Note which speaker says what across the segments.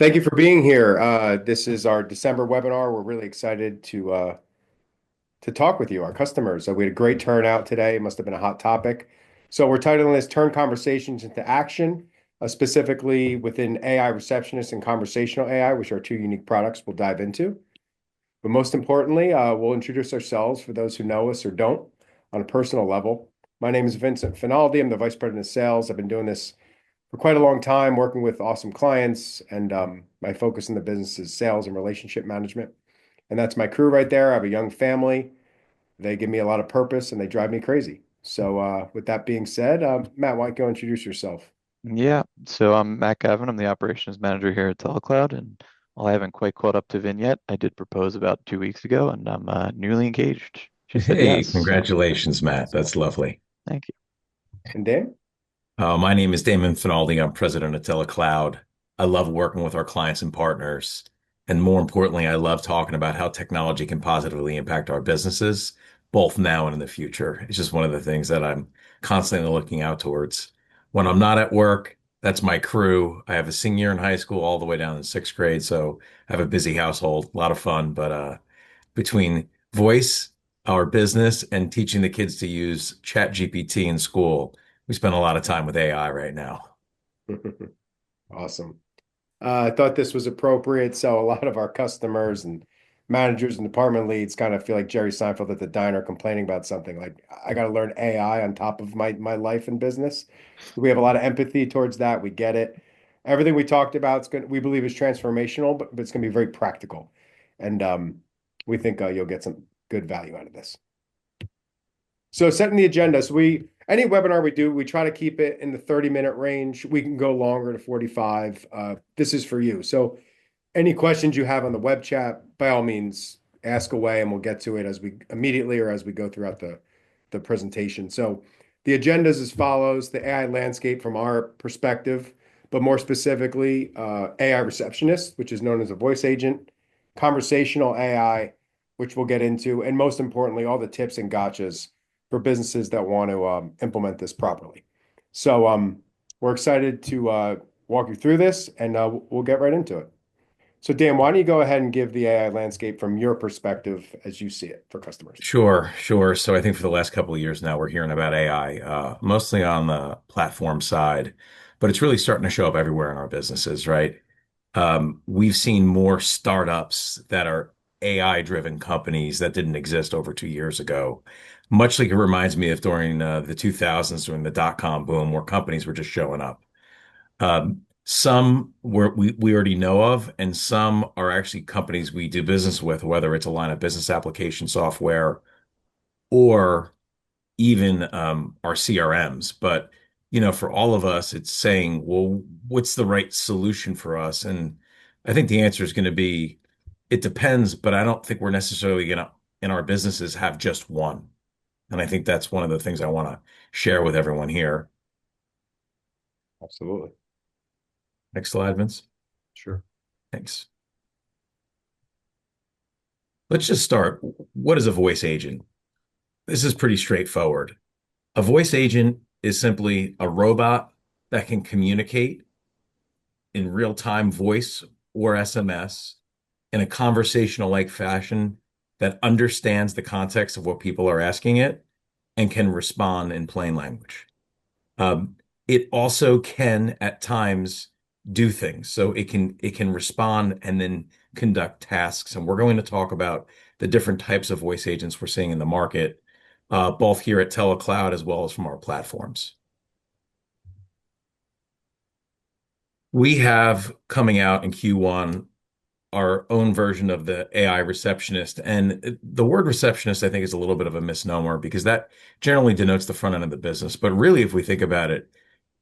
Speaker 1: Thank you for being here. This is our December webinar. We're really excited to talk with you, our customers. We had a great turnout today. It must have been a hot topic. So we're titling this "Turn Conversations into Action," specifically within AI Receptionist and Conversational AI, which are two unique products we'll dive into. But most importantly, we'll introduce ourselves for those who know us or don't on a personal level. My name is Vincent Finaldi. I'm the Vice President of Sales. I've been doing this for quite a long time, working with awesome clients, and my focus in the business is sales and relationship management. And that's my crew right there. I have a young family. They give me a lot of purpose and they drive me crazy. So, with that being said, Matt, why don't you go introduce yourself?
Speaker 2: Yeah, so I'm Matt Gavin. I'm the operations manager here at TeleCloud, and while I haven't quite caught up to Vin yet, I did propose about 2 weeks ago, and I'm newly engaged. She said
Speaker 3: Hey,
Speaker 2: yes, so
Speaker 3: congratulations, Matt. That's lovely.
Speaker 2: thank you.
Speaker 1: And Dan?
Speaker 3: My name is Damon Finaldi. I'm president of TeleCloud. I love working with our clients and partners. And more importantly, I love talking about how technology can positively impact our businesses, both now and in the future. It's just one of the things that I'm constantly looking out towards. When I'm not at work, that's my crew. I have a senior in high school all the way down in sixth grade. So I have a busy household, a lot of fun, but between voice, our business, and teaching the kids to use Chat GPT in school. We spend a lot of time with AI right now.
Speaker 1: Awesome. I thought this was appropriate. So a lot of our customers and managers and department leads kind of feel like Jerry Seinfeld at the diner complaining about something. Like, I got to learn AI on top of my life and business. We have a lot of empathy towards that. We get it. Everything we talked about, we believe is transformational, but it's going to be very practical. And we think you'll get some good value out of this. So setting the agenda. So any webinar we do, we try to keep it in the 30-minute range. We can go longer to 45. This is for you. So any questions you have on the web chat, by all means, ask away and we'll get to it as we immediately or as we go throughout the presentation. So the agenda is as follows: the AI landscape from our perspective, but more specifically, AI receptionist, which is known as a voice agent, conversational AI, which we'll get into, and most importantly, all the tips and gotchas for businesses that want to implement this properly. So we're excited to walk you through this, and we'll get right into it. So Dan, why don't you go ahead and give the AI landscape from your perspective as you see it for customers?
Speaker 3: Sure, sure. So I think for the last couple of years now, we're hearing about AI, mostly on the platform side, but it's really starting to show up everywhere in our businesses, right? We've seen more startups that are AI-driven companies that didn't exist over 2 years ago. Much like it reminds me of during the 2000s, during the dot-com boom, where companies were just showing up. Some we already know of, and some are actually companies we do business with, whether it's a line of business application software or even our CRMs. But for all of us, it's saying, well, what's the right solution for us? And I think the answer is going to be, it depends, but I don't think we're necessarily going to, in our businesses, have just one. And I think that's one of the things I want to share with everyone here.
Speaker 1: Absolutely.
Speaker 3: Next slide, Vince.
Speaker 1: Sure.
Speaker 3: Thanks. Let's just start. What is a voice agent? This is pretty straightforward. A voice agent is simply a robot that can communicate in real-time voice or SMS in a conversational-like fashion that understands the context of what people are asking it and can respond in plain language. It also can, at times, do things. So it can respond and then conduct tasks. And we're going to talk about the different types of voice agents we're seeing in the market, both here at TeleCloud as well as from our platforms. We have coming out in Q1 our own version of the AI receptionist. And the word receptionist, I think, is a little bit of a misnomer because that generally denotes the front end of the business. But really, if we think about it,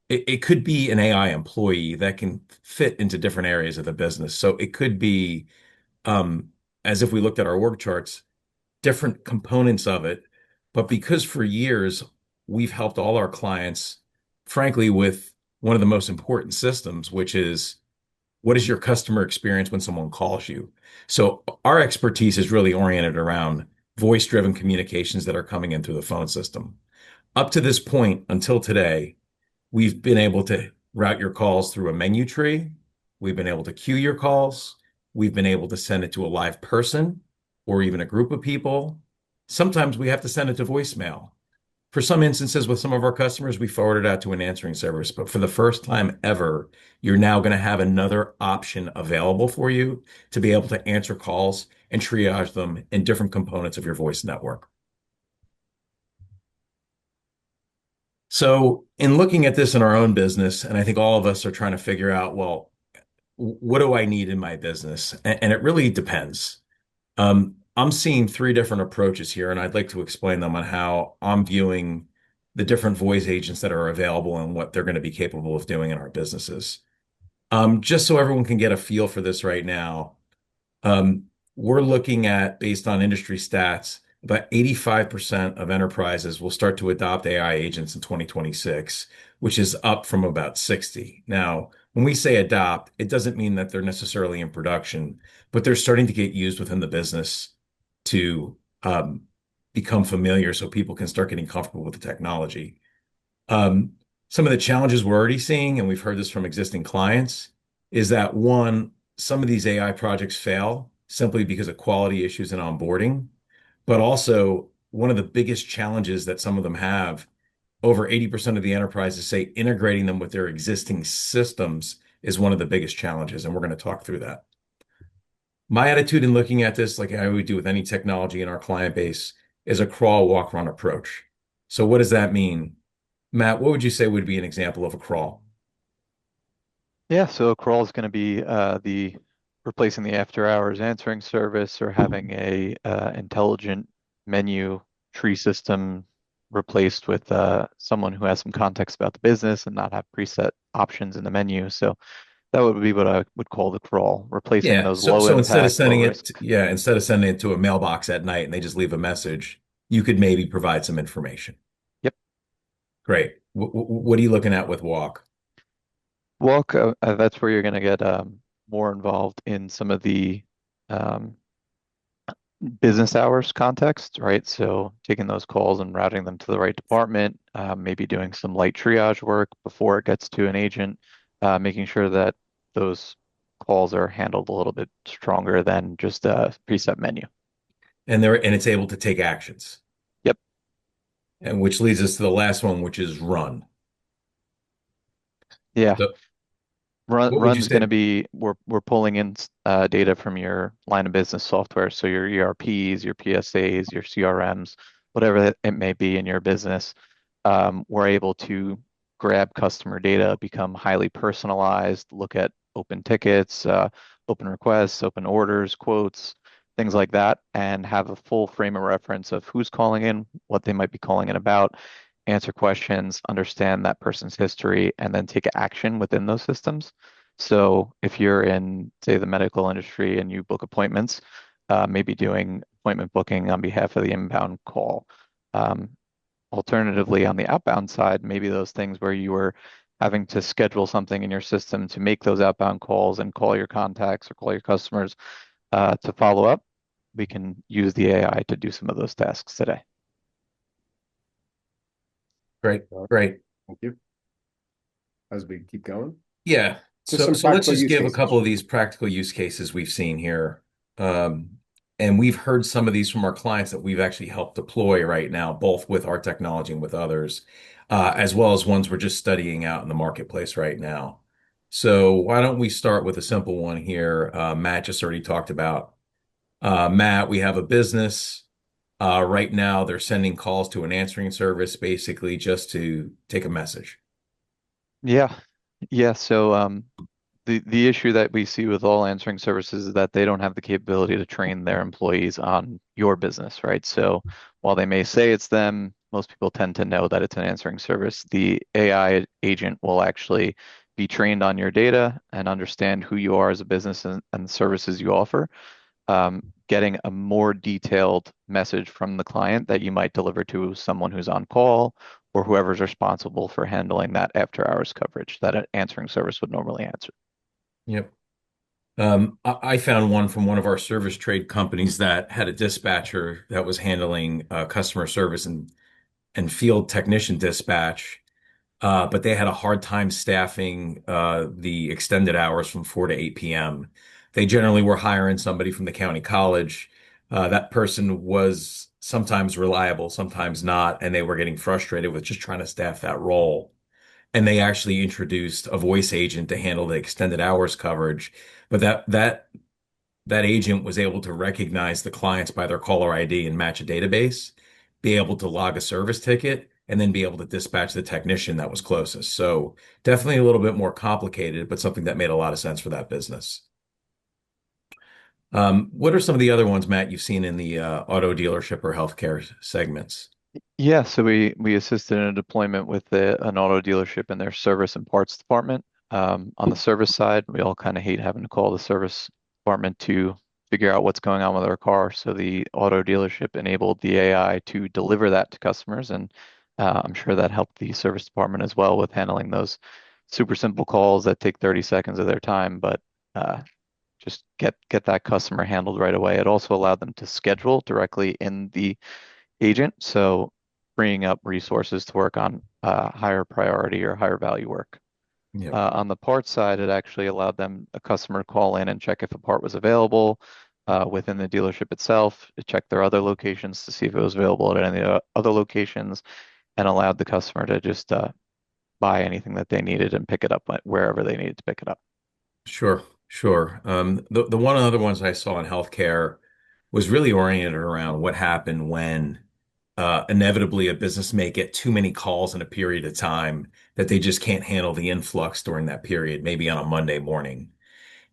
Speaker 3: it could be an AI employee that can fit into different areas of the business. So it could be, as if we looked at our work charts, different components of it. But because for years we've helped all our clients, frankly, with one of the most important systems, which is what is your customer experience when someone calls you? So our expertise is really oriented around voice-driven communications that are coming in through the phone system. Up to this point, until today, we've been able to route your calls through a menu tree We've been able to queue your calls. We've been able to send it to a live person or even a group of people. Sometimes we have to send it to voicemail. For some instances with some of our customers, we forward it out to an answering service. But for the first time ever, you're now going to have another option available for you to be able to answer calls and triage them in different components of your voice network. So, in looking at this in our own business, and I think all of us are trying to figure out, well, what do I need in my business? And it really depends. I'm seeing three different approaches here, and I'd like to explain them on how I'm viewing the different voice agents that are available and what they're going to be capable of doing in our businesses. Just so everyone can get a feel for this right now, um, we're looking at, based on industry stats, about 85% of enterprises will start to adopt AI agents in 2026, which is up from about 60. Now, when we say adopt, it doesn't mean that they're necessarily in production, but they're starting to get used within the business to become familiar so people can start getting comfortable with the technology. Um, some of the challenges we're already seeing, and we've heard this from existing clients, is that one, some of these AI projects fail simply because of quality issues and onboarding. But also, one of the biggest challenges that some of them have, over 80% of the enterprises say integrating them with their existing systems is one of the biggest challenges. And we're going to talk through that. My attitude in looking at this, like I would do with any technology in our client base, is a crawl, walk, run approach. So, what does that mean? Matt, what would you say would be an example of a crawl?
Speaker 2: Yeah, so a crawl is going to be the replacing the after hours answering service or having a intelligent menu tree system replaced with someone who has some context about the business and not have preset options in the menu. So that would be what I would call the crawl, replacing
Speaker 3: Yeah.
Speaker 2: those
Speaker 3: So
Speaker 2: low
Speaker 3: so instead of
Speaker 2: impact, low
Speaker 3: sending it,
Speaker 2: risk.
Speaker 3: yeah, instead of sending it to a mailbox at night and they just leave a message, you could maybe provide some information.
Speaker 2: Yep.
Speaker 3: Great. What are you looking at with Walk?
Speaker 2: Walk, that's where you're going to get more involved in some of the um, business hours context, right? So taking those calls and routing them to the right department, maybe doing some light triage work before it gets to an agent, making sure that those calls are handled a little bit stronger than just a preset menu.
Speaker 3: And it's able to take actions.
Speaker 2: Yep.
Speaker 3: And which leads us to the last one, which is run.
Speaker 2: Yeah.
Speaker 3: So what would you
Speaker 2: Run's going to
Speaker 3: say?
Speaker 2: be we're pulling in data from your line of business software, so your ERPs, your PSAs, your CRMs, whatever it may be in your business. We're able to grab customer data, become highly personalized, look at open tickets, open requests, open orders, quotes, things like that, and have a full frame of reference of who's calling in, what they might be calling in about, answer questions, understand that person's history, and then take action within those systems. So if you're in, say, the medical industry and you book appointments, maybe doing appointment booking on behalf of the inbound call. Um, Alternatively, on the outbound side, maybe those things where you were having to schedule something in your system to make those outbound calls and call your contacts or call your customers to follow up, we can use the AI to do some of those tasks today.
Speaker 3: Great,
Speaker 1: All right,
Speaker 3: great.
Speaker 1: thank you. As we keep going,
Speaker 3: Yeah.
Speaker 1: just
Speaker 3: So
Speaker 1: some
Speaker 3: so let's
Speaker 1: practical
Speaker 3: just
Speaker 1: use
Speaker 3: give a
Speaker 1: cases.
Speaker 3: couple of these practical use cases we've seen here. Um, and we've heard some of these from our clients that we've actually helped deploy right now, both with our technology and with others, as well as ones we're just studying out in the marketplace right now. So why don't we start with a simple one here? Matt just already talked about. Matt, we have a business. Right now, they're sending calls to an answering service, basically just to take a message.
Speaker 2: Yeah, yeah. So the issue that we see with all answering services is that they don't have the capability to train their employees on your business, right? So while they may say it's them, most people tend to know that it's an answering service. The AI agent will actually be trained on your data and understand who you are as a business and the services you offer, getting a more detailed message from the client that you might deliver to someone who's on call or whoever's responsible for handling that after hours coverage that an answering service would normally answer.
Speaker 3: Yep. I found one from one of our service trade companies that had a dispatcher that was handling customer service and field technician dispatch. but they had a hard time staffing the extended hours from 4 to 8 p.m. They generally were hiring somebody from the county college. That person was sometimes reliable, sometimes not, and they were getting frustrated with just trying to staff that role. And they actually introduced a voice agent to handle the extended hours coverage. But that agent was able to recognize the clients by their caller ID and match a database, be able to log a service ticket, and then be able to dispatch the technician that was closest. So definitely a little bit more complicated, but something that made a lot of sense for that business. What are some of the other ones, Matt, you've seen in the auto dealership or healthcare segments?
Speaker 2: Yeah, so we assisted in a deployment with an auto dealership in their service and parts department. On the service side, we all kind of hate having to call the service department to figure out what's going on with our car. So the auto dealership enabled the AI to deliver that to customers, and I'm sure that helped the service department as well with handling those super simple calls that take 30 seconds of their time, but just get that customer handled right away. It also allowed them to schedule directly in the agent, so freeing up resources to work on higher priority or higher value work.
Speaker 3: Yep.
Speaker 2: On the parts side, it actually allowed them a customer to call in and check if a part was available within the dealership itself. It checked their other locations to see if it was available at any other locations, and allowed the customer to just buy anything that they needed and pick it up wherever they needed to pick it up.
Speaker 3: Sure, sure. The one of the other ones I saw in healthcare was really oriented around what happened when inevitably a business may get too many calls in a period of time that they just can't handle the influx during that period, maybe on a Monday morning.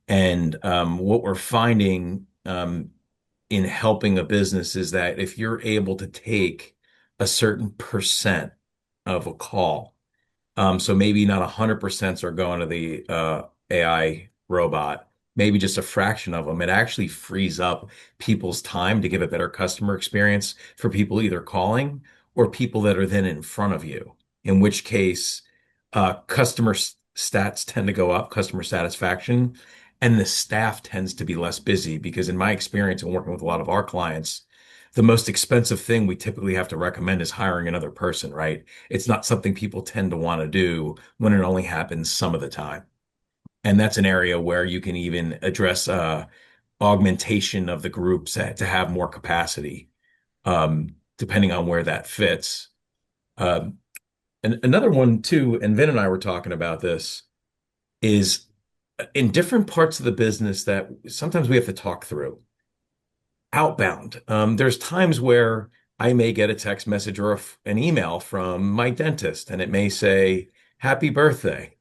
Speaker 3: And what we're finding in helping a business is that if you're able to take a certain percent of a call, so maybe not 100% are going to the AI robot, maybe just a fraction of them. It actually frees up people's time to give a better customer experience for people either calling or people that are then in front of you, in which case stats tend to go up, customer satisfaction, and the staff tends to be less busy because in my experience and working with a lot of our clients, the most expensive thing we typically have to recommend is hiring another person, right? It's not something people tend to want to do when it only happens some of the time. And that's an area where you can even address augmentation of the groups to have more capacity, depending on where that fits. Um, and another one too, and Vin and I were talking about this, is in different parts of the business that sometimes we have to talk through. Outbound. There's times where I may get a text message or an email from my dentist, and it may say, "Happy birthday."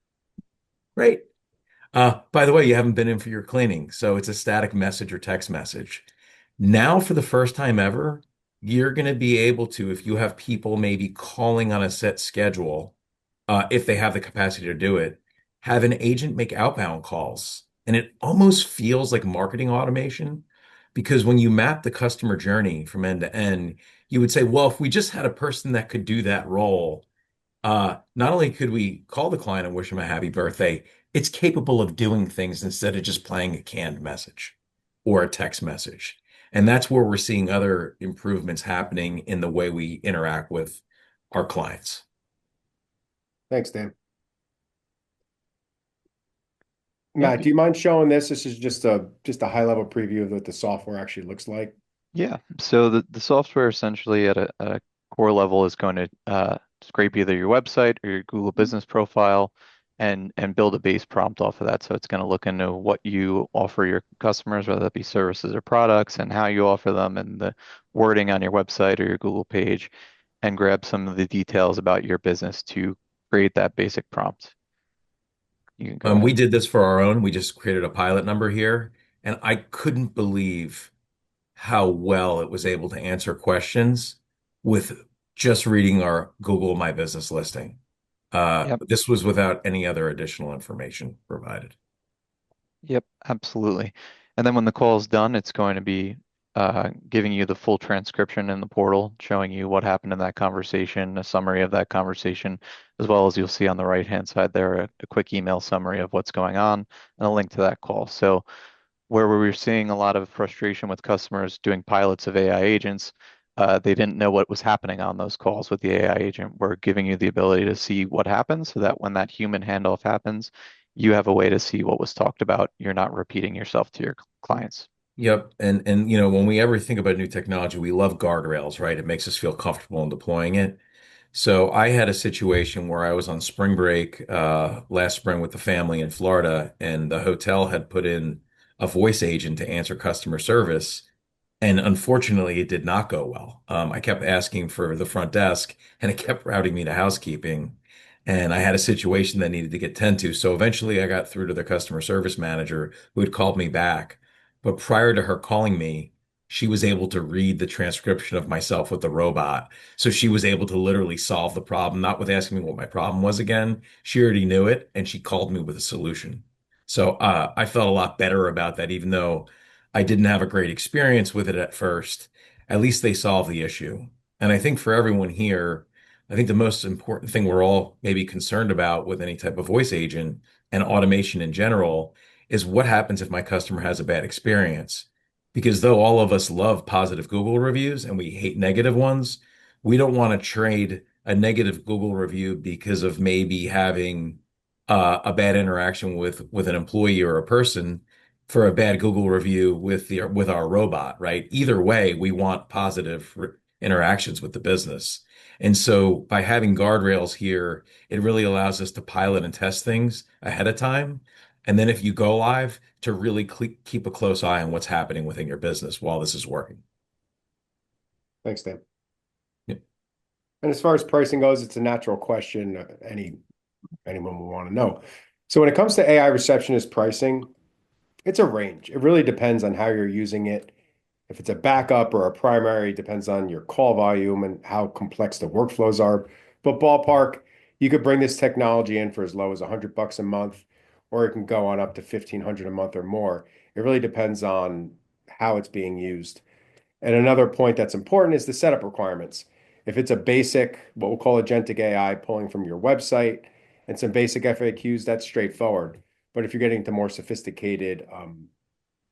Speaker 3: Great. By the way, you haven't been in for your cleaning, so it's a static message or text message. Now, for the first time ever, you're going to be able to, if you have people maybe calling on a set schedule, if they have the capacity to do it, have an agent make outbound calls. And it almost feels like marketing automation because when you map the customer journey from end to end, you would say, well, if we just had a person that could do that role, not only could we call the client and wish them a happy birthday, it's capable of doing things instead of just playing a canned message or a text message. And that's where we're seeing other improvements happening in the way we interact with our clients.
Speaker 1: Thanks, Dan.
Speaker 2: Yeah,
Speaker 1: Matt, do you mind showing this? This is just a high level preview of what the software actually looks like.
Speaker 2: yeah. So the software essentially at a core level is going to scrape either your website or your Google Business profile and build a base prompt off of that. So it's going to look into what you offer your customers, whether that be services or products, and how you offer them, and the wording on your website or your Google page, and grab some of the details about your business to create that basic prompt. You can go
Speaker 3: We
Speaker 2: ahead.
Speaker 3: did this for our own. We just created a pilot number here, and I couldn't believe how well it was able to answer questions with just reading our Google My Business listing.
Speaker 2: Yep.
Speaker 3: This was without any other additional information provided.
Speaker 2: Yep, absolutely. And then when the call is done, it's going to be giving you the full transcription in the portal, showing you what happened in that conversation, a summary of that conversation, as well as you'll see on the right-hand side there a quick email summary of what's going on and a link to that call. So where we were seeing a lot of frustration with customers doing pilots of AI agents, They didn't know what was happening on those calls with the AI agent. We're giving you the ability to see what happens so that when that human handoff happens, you have a way to see what was talked about. You're not repeating yourself to your clients.
Speaker 3: Yep. And when we ever think about new technology, we love guardrails, right? It makes us feel comfortable in deploying it. So I had a situation where I was on spring break last spring with the family in Florida, and the hotel had put in a voice agent to answer customer service. And unfortunately, it did not go well. I kept asking for the front desk, and it kept routing me to housekeeping. And I had a situation that needed to get tend to. So eventually, I got through to the customer service manager who had called me back. But prior to her calling me, she was able to read the transcription of myself with the robot. So she was able to literally solve the problem, not with asking me what my problem was again. She already knew it, and she called me with a solution. So I felt a lot better about that, even though I didn't have a great experience with it at first. At least they solved the issue. And I think for everyone here, I think the most important thing we're all maybe concerned about with any type of voice agent and automation in general is what happens if my customer has a bad experience. Because though all of us love positive Google reviews and we hate negative ones, we don't want to trade a negative Google review because of maybe having a bad interaction with an employee or a person for a bad Google review with our robot, right? Either way, we want positive interactions with the business. And so by having guardrails here, it really allows us to pilot and test things ahead of time. And then if you go live, to really keep a close eye on what's happening within your business while this is working.
Speaker 1: Thanks, Dan.
Speaker 3: Yeah.
Speaker 1: And as far as pricing goes, it's a natural question anyone will want to know. So when it comes to AI receptionist pricing, it's a range. It really depends on how you're using it. If it's a backup or a primary, depends on your call volume and how complex the workflows are. But ballpark, you could bring this technology in for as low as $100 a month, or it can go on up to 1,500 a month or more. It really depends on how it's being used. And another point that's important is the setup requirements. If it's a basic, what we'll call agentic AI pulling from your website and some basic FAQs, that's straightforward. But if you're getting to more sophisticated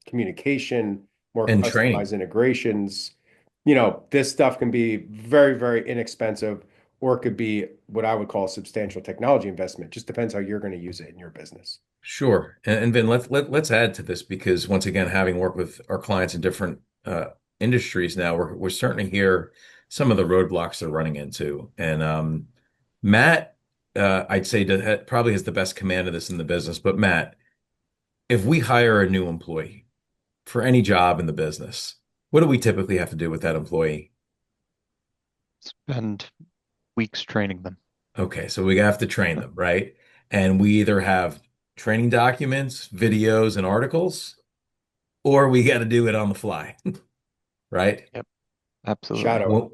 Speaker 1: communication, more
Speaker 3: And training.
Speaker 1: customized integrations, this stuff can be very, very inexpensive, or it could be what I would call a substantial technology investment. Just depends how you're going to use it in your business.
Speaker 3: Sure. And then let's add to this because once again, having worked with our clients in different industries now, we're starting to hear some of the roadblocks they're running into. And Matt, I'd say probably has the best command of this in the business. But Matt, if we hire a new employee for any job in the business, what do we typically have to do with that employee?
Speaker 2: Spend weeks training them.
Speaker 3: Okay, so we have to train them, right? And we either have training documents, videos, and articles, or we got to do it on the fly, right?
Speaker 2: Yep, absolutely.
Speaker 1: Shadowing.
Speaker 3: Well,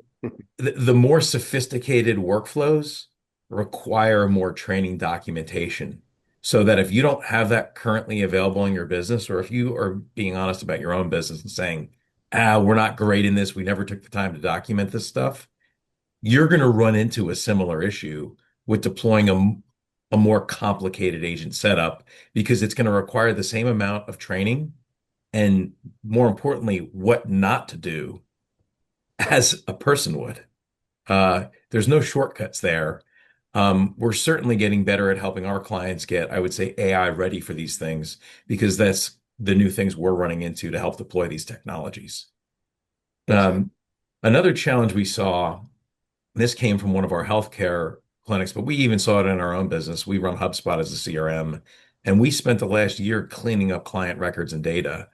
Speaker 3: the more sophisticated workflows require more training documentation so that if you don't have that currently available in your business, or if you are being honest about your own business and saying, we're not great in this, we never took the time to document this stuff, you're going to run into a similar issue with deploying a more complicated agent setup because it's going to require the same amount of training and more importantly, what not to do as a person would. There's no shortcuts there. We're certainly getting better at helping our clients get, I would say, AI ready for these things because that's the new things we're running into to help deploy these technologies.
Speaker 1: Thanks, Dan.
Speaker 3: Another challenge we saw, this came from one of our healthcare clinics, but we even saw it in our own business. We run HubSpot as a CRM, and we spent the last year cleaning up client records and data.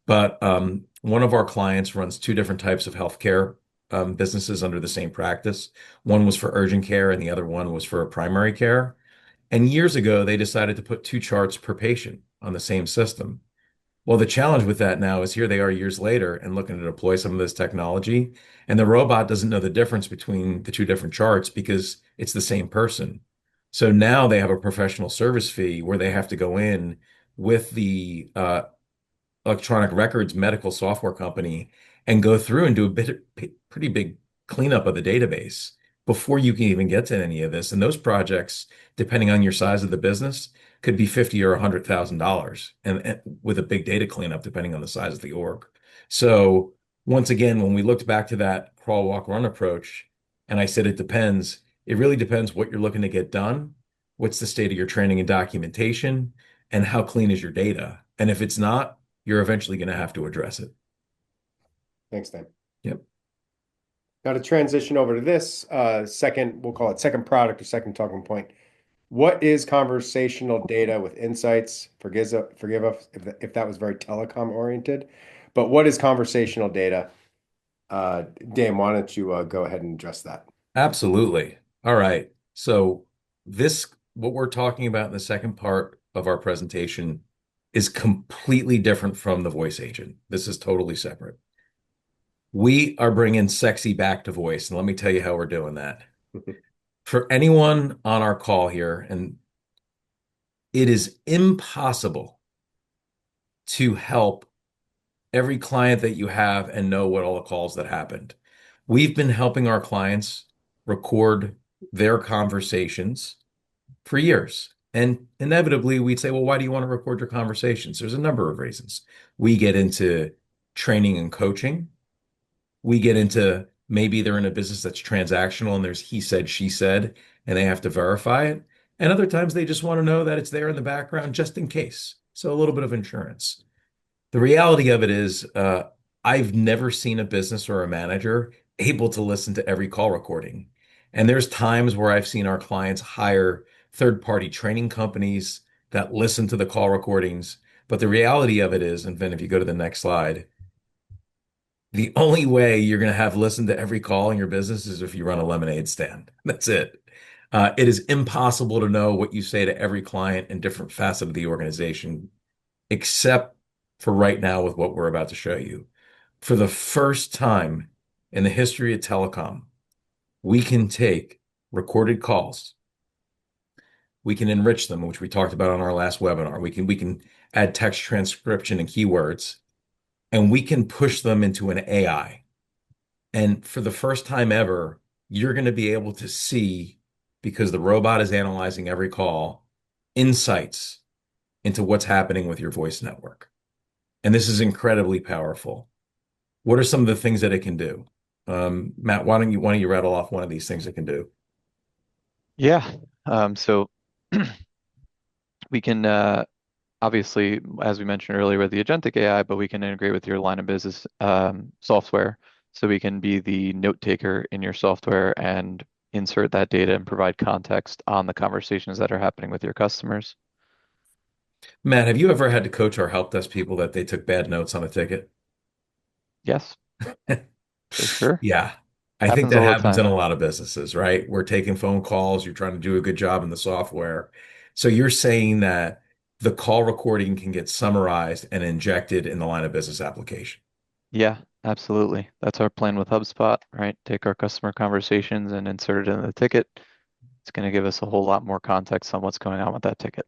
Speaker 3: But one of our clients runs two different types of healthcare businesses under the same practice. One was for urgent care, and the other one was for primary care. And years ago, they decided to put two charts per patient on the same system. Well, the challenge with that now is here they are years later and looking to deploy some of this technology, and the robot doesn't know the difference between the two different charts because it's the same person. So now they have a professional service fee where they have to go in with the electronic records medical software company and go through and do pretty big cleanup of the database before you can even get to any of this. And those projects, depending on your size of the business, could be 50 or $100,000 and with a big data cleanup, depending on the size of the org. So once again, when we looked back to that crawl, walk, run approach. And I said, it depends. It really depends what you're looking to get done. What's the state of your training and documentation, and how clean is your data? And if it's not, you're eventually going to have to address it.
Speaker 1: Thanks, Dan.
Speaker 3: Yep.
Speaker 1: Now to transition over to this second, we'll call it second product or second talking point. What is conversational data with insights? Forgive us if that was very telecom oriented, but what is conversational data? Dan, why don't you go ahead and address that?
Speaker 3: Absolutely. All right. So what we're talking about in the second part of our presentation is completely different from the voice agent. This is totally separate. We are bringing sexy back to voice, and let me tell you how we're doing that. For anyone on our call here, and it is impossible to help every client that you have and know what all the calls that happened. We've been helping our clients record their conversations for years. And inevitably, we'd say, well, why do you want to record your conversations? There's a number of reasons. We get into training and coaching. We get into maybe they're in a business that's transactional and there's he said, she said, and they have to verify it. And other times they just want to know that it's there in the background just in case. So a little bit of insurance. The reality of it is, I've never seen a business or a manager able to listen to every call recording. And there's times where I've seen our clients hire third-party training companies that listen to the call recordings. But the reality of it is, and Vin, if you go to the next slide, the only way you're going to have listened to every call in your business is if you run a lemonade stand. That's it. It is impossible to know what you say to every client in different facets of the organization, except for right now with what we're about to show you. For the first time in the history of telecom, we can take recorded calls, we can enrich them, which we talked about on our last webinar. We can add text transcription and keywords, and we can push them into an AI. And for the first time ever, you're going to be able to see, because the robot is analyzing every call, insights into what's happening with your voice network. And this is incredibly powerful. What are some of the things that it can do? Matt, why don't you rattle off one of these things it can do?
Speaker 2: Yeah. So we can obviously, as we mentioned earlier, with the agentic AI, but we can integrate with your line of business software. So we can be the note taker in your software and insert that data and provide context on the conversations that are happening with your customers.
Speaker 3: Matt, have you ever had to coach our help desk people that they took bad notes on a ticket?
Speaker 2: Yes, for sure.
Speaker 3: Yeah. I think
Speaker 2: Happens
Speaker 3: that
Speaker 2: all the
Speaker 3: happens in
Speaker 2: time.
Speaker 3: a lot of businesses, right? We're taking phone calls, you're trying to do a good job in the software. So you're saying that the call recording can get summarized and injected in the line of business application.
Speaker 2: Yeah, absolutely. That's our plan with HubSpot, right? Take our customer conversations and insert it in the ticket. It's going to give us a whole lot more context on what's going on with that ticket.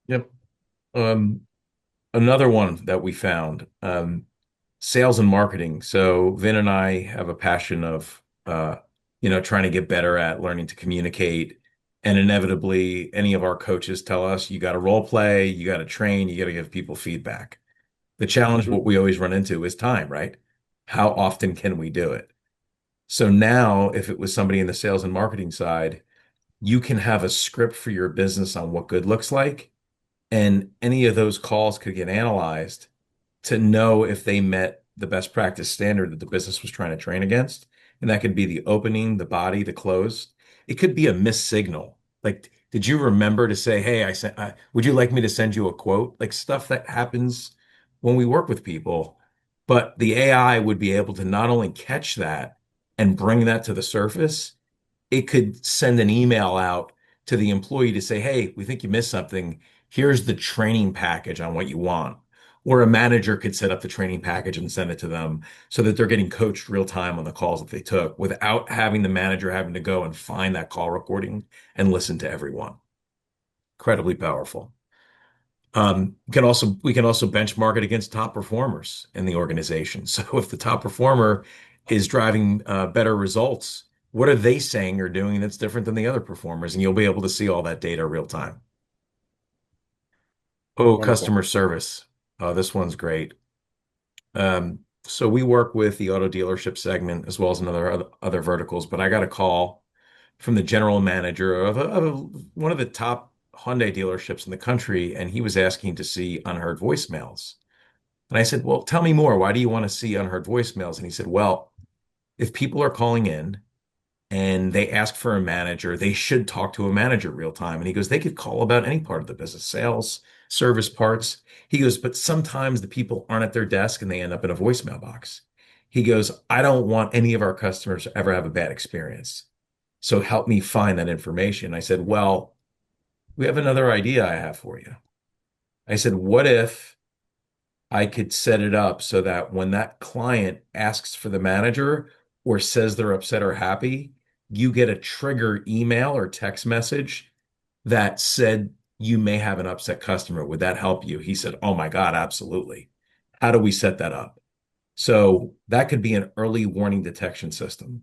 Speaker 3: Yep. Um, Another one that we found, sales and marketing. So Vin and I have a passion of, trying to get better at learning to communicate. And inevitably, any of our coaches tell us, you got to role play, you got to train, you got to give people feedback. The challenge,
Speaker 1: Mhm.
Speaker 3: what we always run into is time, right? How often can we do it? So now, if it was somebody in the sales and marketing side, you can have a script for your business on what good looks like, and any of those calls could get analyzed to know if they met the best practice standard that the business was trying to train against. And that could be the opening, the body, the close. It could be a missed signal. Like, did you remember to say, hey, would you like me to send you a quote? Like stuff that happens when we work with people. But the AI would be able to not only catch that and bring that to the surface, it could send an email out to the employee to say, hey, we think you missed something. Here's the training package on what you want. Or a manager could set up the training package and send it to them so that they're getting coached real time on the calls that they took without having the manager having to go and find that call recording and listen to everyone. Incredibly powerful. We can also benchmark it against top performers in the organization. So if the top performer is driving better results, what are they saying or doing that's different than the other performers? And you'll be able to see all that data real time. Oh,
Speaker 1: Wonderful.
Speaker 3: customer service. Oh, this one's great. Um, So we work with the auto dealership segment as well as other verticals, but I got a call from the general manager one of the top Hyundai dealerships in the country, and he was asking to see unheard voicemails. And I said, "Well, tell me more. Why do you want to see unheard voicemails?" And he said, "Well, if people are calling in and they ask for a manager, they should talk to a manager real time." And he goes, "They could call about any part of the business, sales, service parts." He goes, "But sometimes the people aren't at their desk and they end up in a voicemail box." He goes, "I don't want any of our customers to ever have a bad experience. So help me find that information." I said, "Well, we have another idea I have for you." I said, "What if I could set it up so that when that client asks for the manager or says they're upset or happy, you get a trigger email or text message that said you may have an upset customer. Would that help you?" He said, "Oh my God, absolutely. How do we set that up?" So that could be an early warning detection system.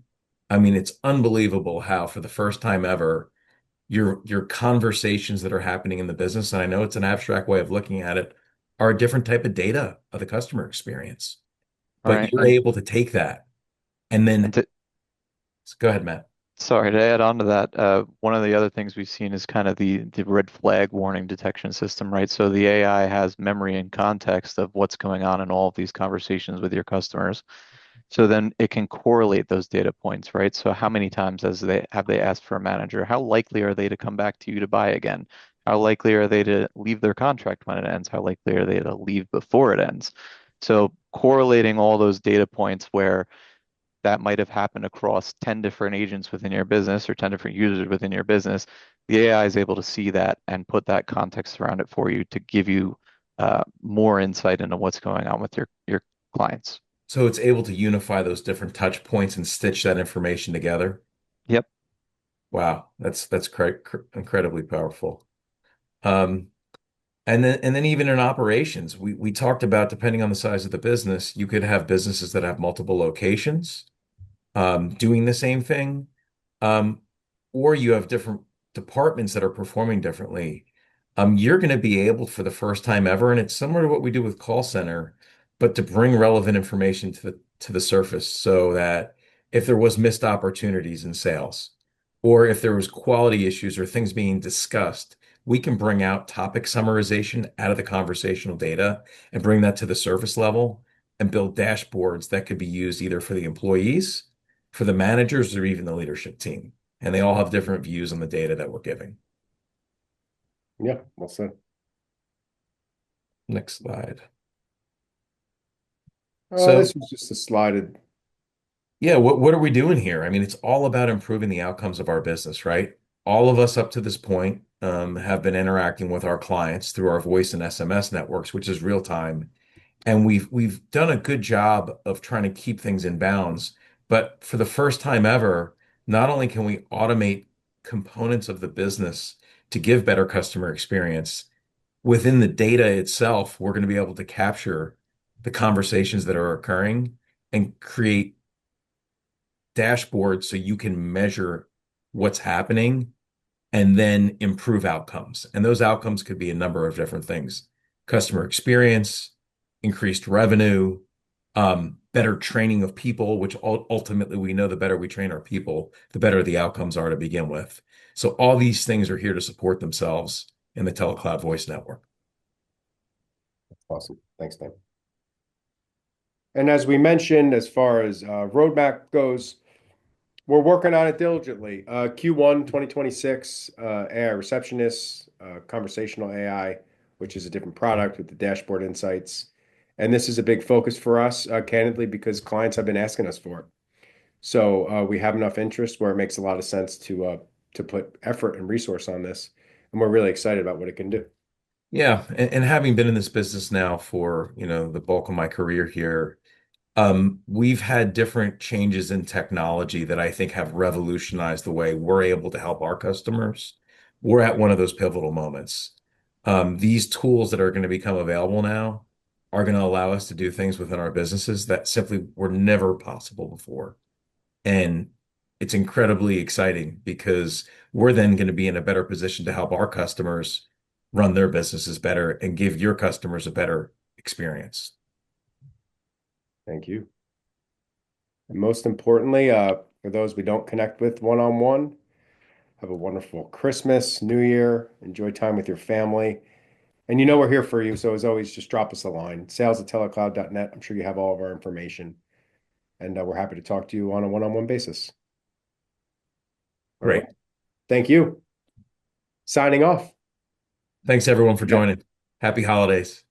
Speaker 3: I mean, it's unbelievable how for the first time ever, your conversations that are happening in the business, and I know it's an abstract way of looking at it, are a different type of data of the customer experience.
Speaker 2: All
Speaker 3: But
Speaker 2: right.
Speaker 3: you're able to take that and
Speaker 2: And
Speaker 3: then
Speaker 2: to,
Speaker 3: go ahead, Matt.
Speaker 2: sorry, to add on to that, one of the other things we've seen is kind of the red flag warning detection system, right? So the AI has memory and context of what's going on in all of these conversations with your customers. So then it can correlate those data points, right? So how many times have they asked for a manager? How likely are they to come back to you to buy again? How likely are they to leave their contract when it ends? How likely are they to leave before it ends? So correlating all those data points where that might have happened across 10 different agents within your business or 10 different users within your business, the AI is able to see that and put that context around it for you to give you more insight into what's going on with your clients.
Speaker 3: So it's able to unify those different touch points and stitch that information together.
Speaker 2: Yep.
Speaker 3: Wow, that's incredibly powerful. Um, and then even in operations, we talked about depending on the size of the business, you could have businesses that have multiple locations doing the same thing, um, or you have different departments that are performing differently. You're going to be able for the first time ever, and it's similar to what we do with call center, but to bring relevant information to the surface so that if there was missed opportunities in sales, or if there was quality issues or things being discussed, we can bring out topic summarization out of the conversational data and bring that to the surface level and build dashboards that could be used either for the employees, for the managers, or even the leadership team. And they all have different views on the data that we're giving.
Speaker 1: Yeah, well said.
Speaker 3: Next slide. So,
Speaker 1: This was just a slided.
Speaker 3: yeah, what are we doing here? I mean, it's all about improving the outcomes of our business, right? All of us up to this point have been interacting with our clients through our voice and SMS networks, which is real time. And we've done a good job of trying to keep things in bounds. But for the first time ever, not only can we automate components of the business to give better customer experience, within the data itself, we're going to be able to capture the conversations that are occurring and create dashboards so you can measure what's happening and then improve outcomes. And those outcomes could be a number of different things: customer experience, increased revenue, better training of people, which ultimately we know the better we train our people, the better the outcomes are to begin with. So all these things are here to support themselves in the TeleCloud Voice Network.
Speaker 1: Awesome. Thanks, Dan. And as we mentioned, as far as roadmap goes, we're working on it diligently. Q1 2026, AI Receptionist, Conversational AI, which is a different product with the dashboard insights. And this is a big focus for us, candidly, because clients have been asking us for it. So we have enough interest where it makes a lot of sense to put effort and resource on this, and we're really excited about what it can do.
Speaker 3: Yeah, and having been in this business now for, the bulk of my career here, we've had different changes in technology that I think have revolutionized the way we're able to help our customers. We're at one of those pivotal moments. These tools that are going to become available now are going to allow us to do things within our businesses that simply were never possible before. And it's incredibly exciting because we're then going to be in a better position to help our customers run their businesses better and give your customers a better experience.
Speaker 1: Thank you. And most importantly, for those we don't connect with one-on-one, have a wonderful Christmas, New Year, enjoy time with your family. And you know we're here for you, so as always, just drop us a line. Sales@telecloud.net. I'm sure you have all of our information, and we're happy to talk to you on a one-on-one basis. All
Speaker 3: Great.
Speaker 1: right. Thank you. Signing off.
Speaker 3: Thanks everyone for
Speaker 1: Yeah.
Speaker 3: joining. Happy holidays.